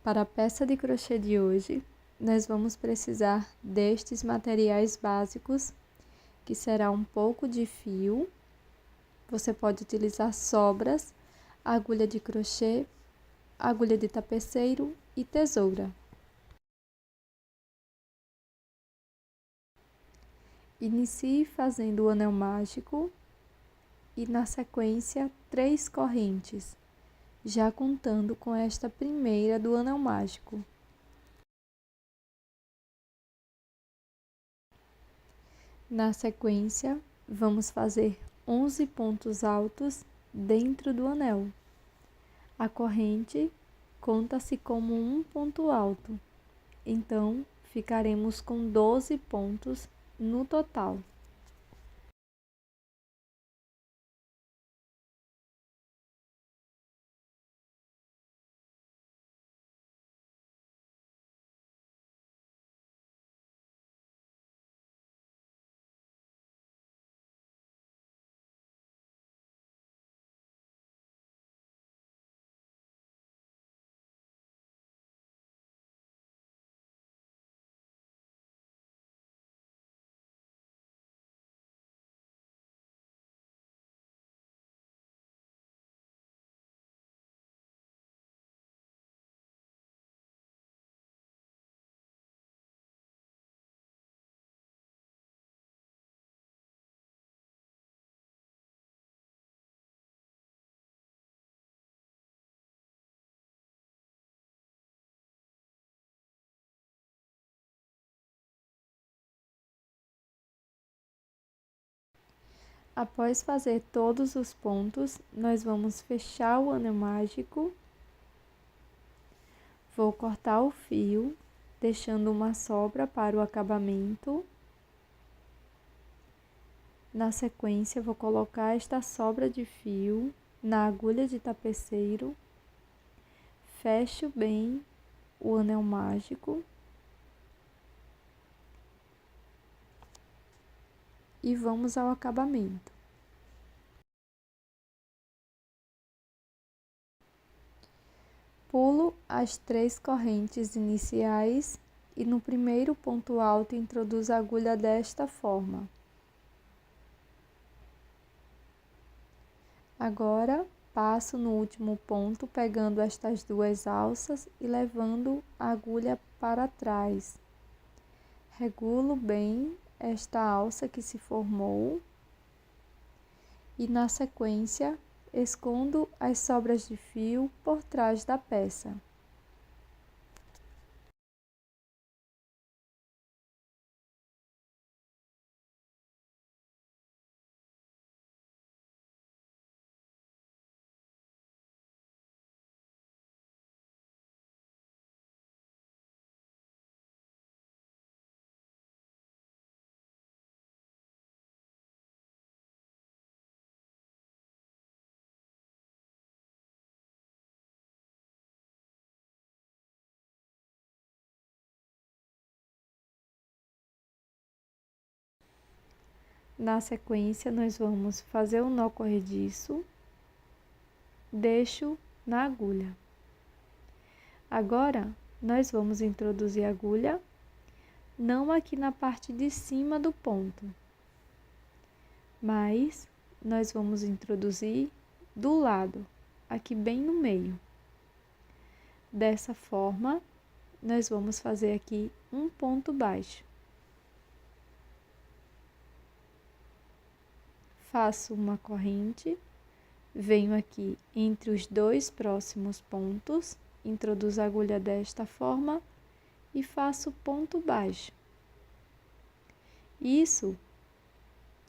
Para a peça de crochê de hoje, nós vamos precisar destes materiais básicos, que será um pouco de fio. Você pode utilizar sobras, agulha de crochê, agulha de tapeceiro e tesoura. Inicie fazendo o anel mágico e, na sequência, 3 correntes, já contando com esta primeira do anel mágico. Na sequência, vamos fazer 11 pontos altos dentro do anel. A corrente conta-se como um ponto alto, então ficaremos com 12 pontos no total. Após fazer todos os pontos, nós vamos fechar o anel mágico. Vou cortar o fio, deixando uma sobra para o acabamento. Na sequência, vou colocar esta sobra de fio na agulha de tapeceiro. Fecho bem o anel mágico. E vamos ao acabamento. Pulo as 3 correntes iniciais e no primeiro ponto alto introduzo a agulha desta forma. Agora, passo no último ponto, pegando estas 2 alças e levando a agulha para trás. Regulo bem esta alça que se formou e, na sequência, escondo as sobras de fio por trás da peça. Na sequência, nós vamos fazer o nó corrediço, deixo na agulha. Agora, nós vamos introduzir a agulha, não aqui na parte de cima do ponto, mas nós vamos introduzir do lado, aqui bem no meio. Dessa forma, nós vamos fazer aqui um ponto baixo. Faço uma corrente, venho aqui entre os 2 próximos pontos, introduzo a agulha desta forma e faço ponto baixo. Isso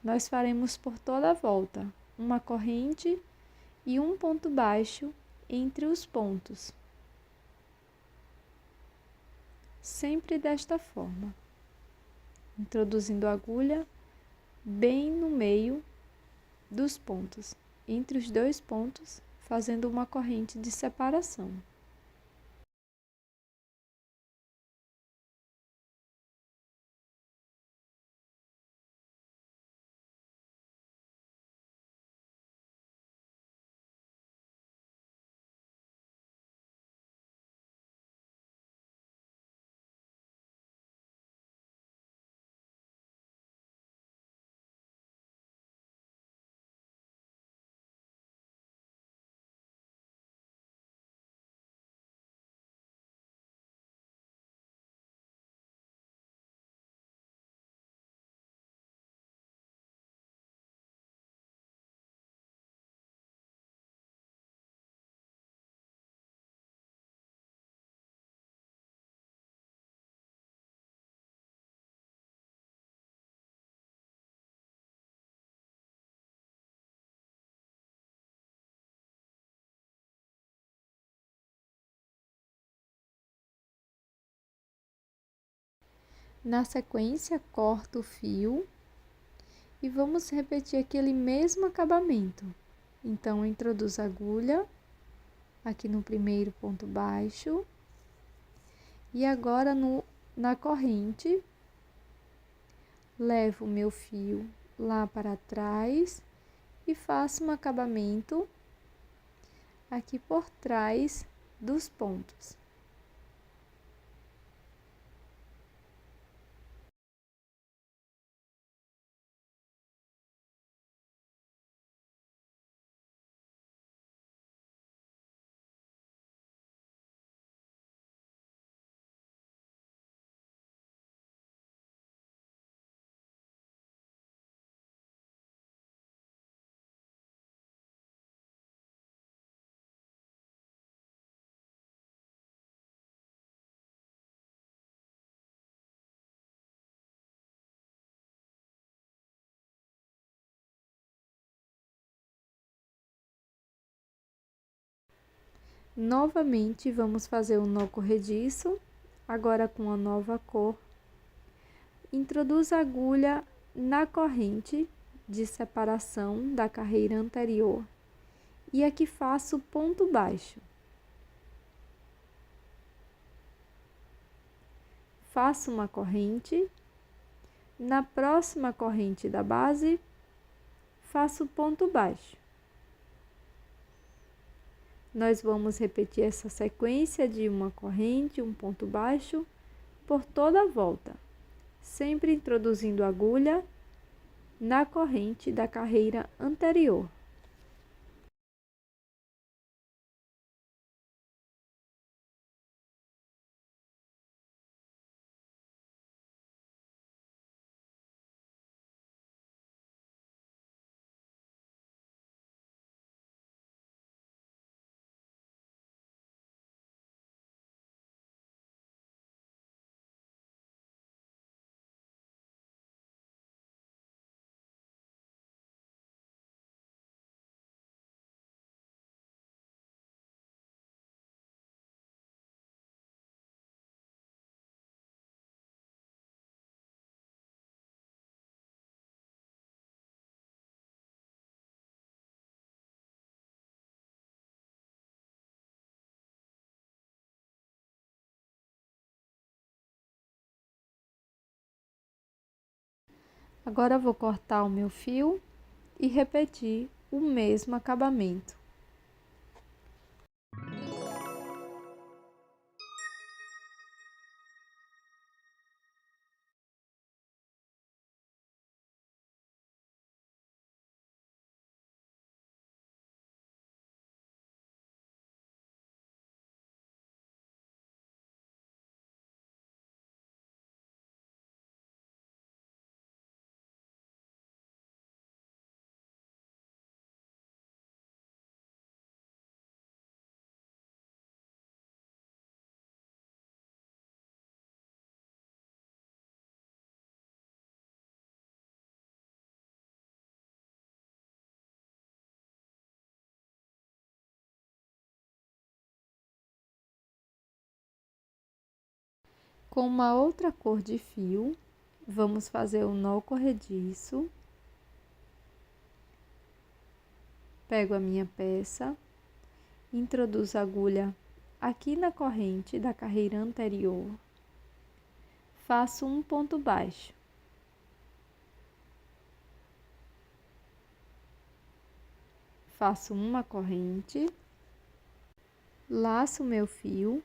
nós faremos por toda a volta, uma corrente e um ponto baixo entre os pontos. Sempre desta forma, introduzindo a agulha bem no meio dos pontos, entre os 2 pontos, fazendo uma corrente de separação. Na sequência, corto o fio e vamos repetir aquele mesmo acabamento. Então, introduzo a agulha aqui no primeiro ponto baixo e agora na corrente, levo o meu fio lá para trás e faço um acabamento aqui por trás dos pontos. Novamente, vamos fazer um nó corrediço, agora com a nova cor. Introduzo a agulha na corrente de separação da carreira anterior e aqui faço ponto baixo. Faço uma corrente, na próxima corrente da base, faço ponto baixo. Nós vamos repetir essa sequência de uma corrente, um ponto baixo, por toda a volta, sempre introduzindo a agulha na corrente da carreira anterior. Agora vou cortar o meu fio e repetir o mesmo acabamento. Com uma outra cor de fio, vamos fazer o nó corrediço. Pego a minha peça, introduzo a agulha aqui na corrente da carreira anterior, faço um ponto baixo. Faço uma corrente, laço meu fio,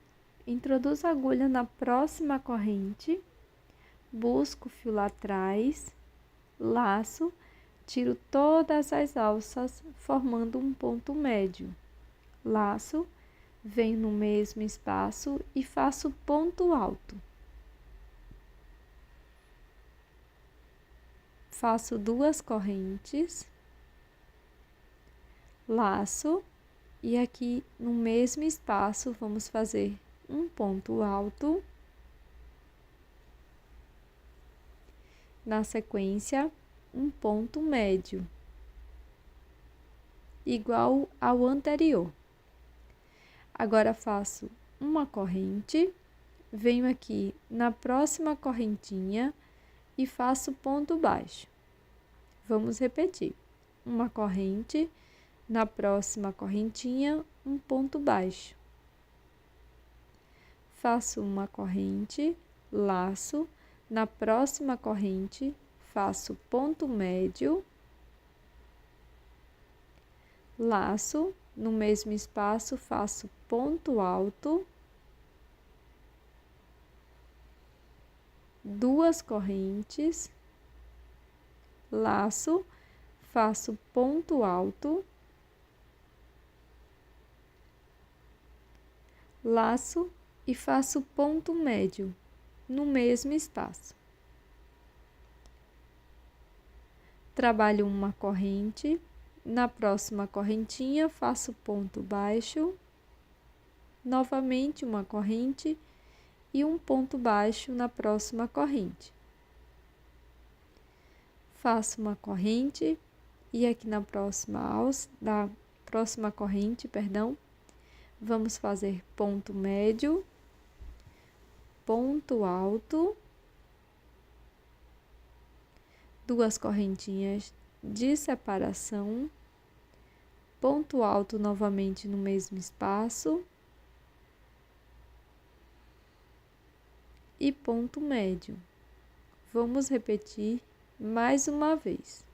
introduzo a agulha na próxima corrente, busco o fio lá atrás, laço, tiro todas as alças, formando um ponto médio. Laço, venho no mesmo espaço e faço ponto alto. Faço duas correntes, laço e aqui no mesmo espaço vamos fazer um ponto alto. Na sequência, um ponto médio, igual ao anterior. Agora faço uma corrente, venho aqui na próxima correntinha e faço ponto baixo. Vamos repetir. Uma corrente, na próxima correntinha, um ponto baixo. Faço uma corrente, laço, na próxima corrente, faço ponto médio, laço, no mesmo espaço, faço ponto alto, duas correntes, laço, faço ponto alto, laço e faço ponto médio no mesmo espaço. Trabalho uma corrente, na próxima correntinha faço ponto baixo, novamente uma corrente e um ponto baixo na próxima corrente. Faço uma corrente e aqui na próxima corrente, vamos fazer ponto médio, ponto alto, duas correntinhas de separação, ponto alto novamente no mesmo espaço e ponto médio. Vamos repetir mais uma vez.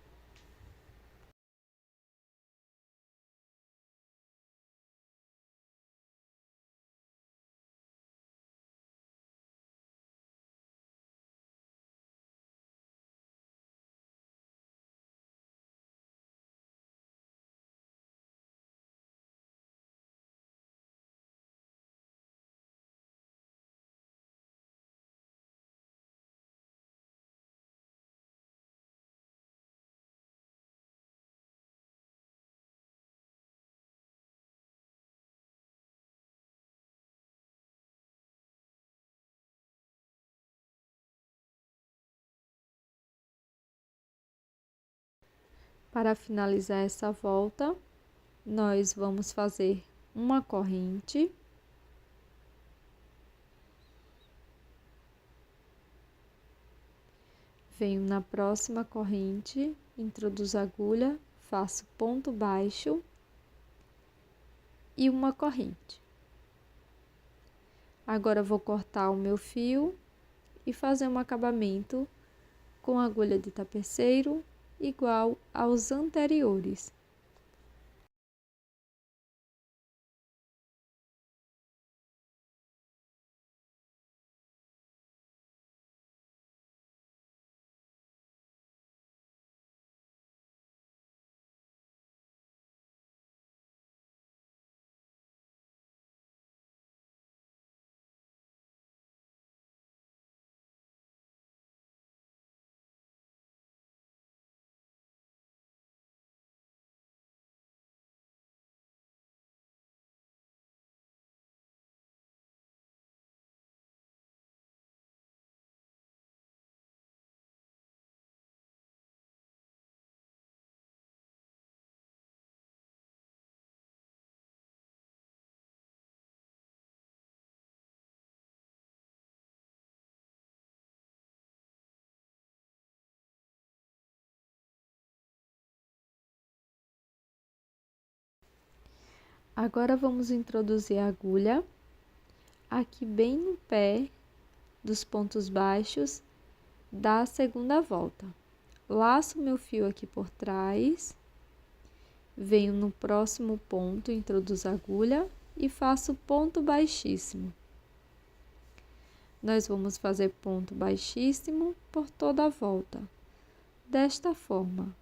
Para finalizar essa volta, nós vamos fazer uma corrente, venho na próxima corrente, introduzo a agulha, faço ponto baixo e uma corrente. Agora vou cortar o meu fio e fazer um acabamento com agulha de tapeceiro igual aos anteriores. Agora vamos introduzir a agulha aqui bem no pé dos pontos baixos da segunda volta. Laço meu fio aqui por trás, venho no próximo ponto, introduzo a agulha e faço ponto baixíssimo. Nós vamos fazer ponto baixíssimo por toda a volta, desta forma.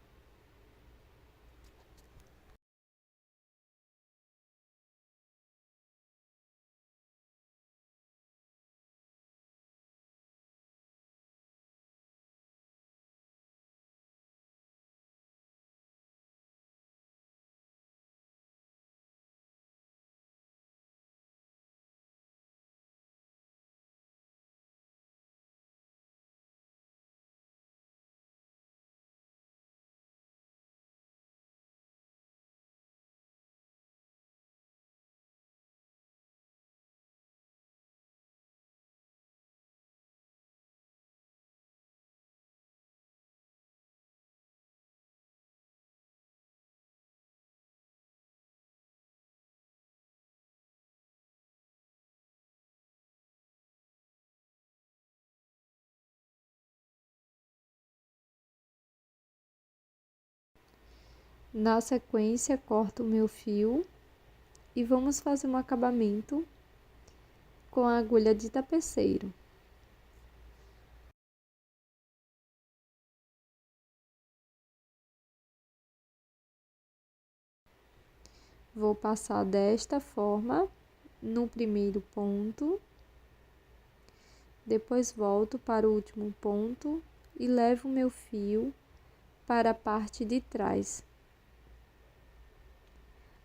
Na sequência, corto o meu fio e vamos fazer um acabamento com a agulha de tapeceiro. Vou passar desta forma no primeiro ponto, depois volto para o último ponto e levo o meu fio para a parte de trás.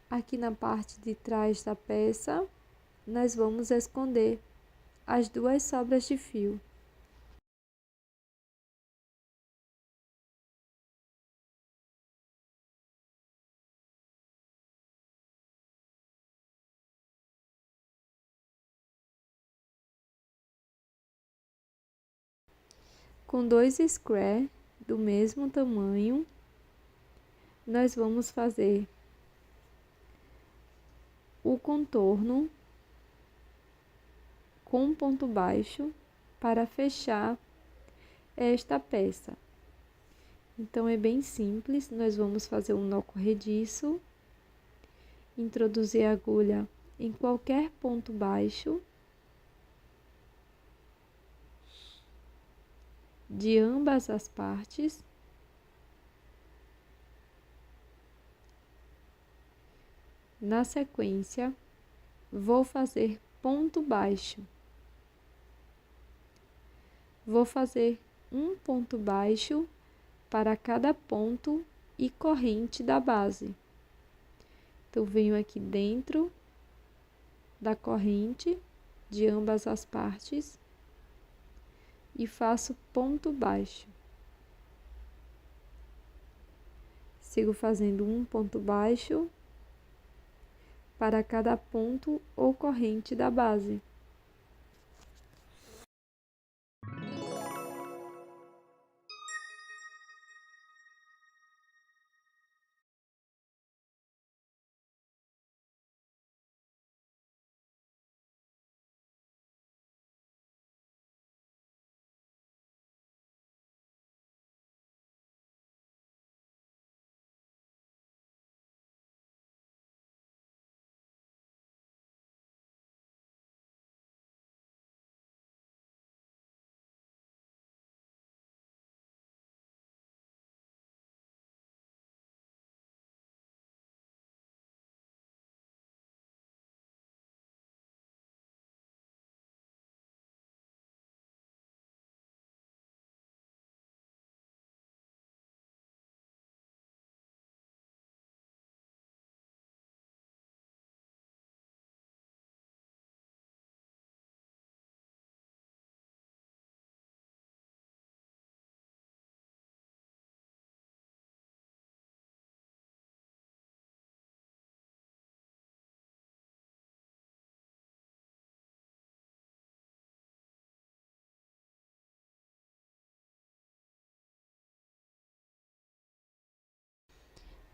Aqui na parte de trás da peça, nós vamos esconder as duas sobras de fio. Com 2 square do mesmo tamanho, nós vamos fazer o contorno com ponto baixo para fechar esta peça. Então, é bem simples, nós vamos fazer um nó corrediço, introduzir a agulha em qualquer ponto baixo de ambas as partes. Na sequência, vou fazer ponto baixo. Vou fazer um ponto baixo para cada ponto e corrente da base. Então, venho aqui dentro da corrente de ambas as partes e faço ponto baixo. Sigo fazendo um ponto baixo para cada ponto ou corrente da base.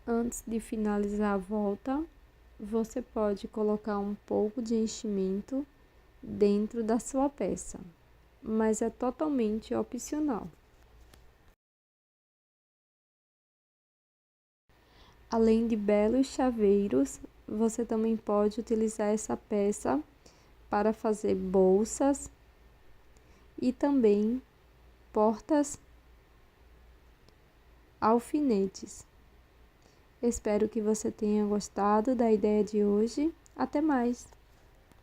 Antes de finalizar a volta, você pode colocar um pouco de enchimento dentro da sua peça, mas é totalmente opcional. Além de belos chaveiros, você também pode utilizar essa peça para fazer bolsas e também portas alfinetes. Espero que você tenha gostado da ideia de hoje. Até mais!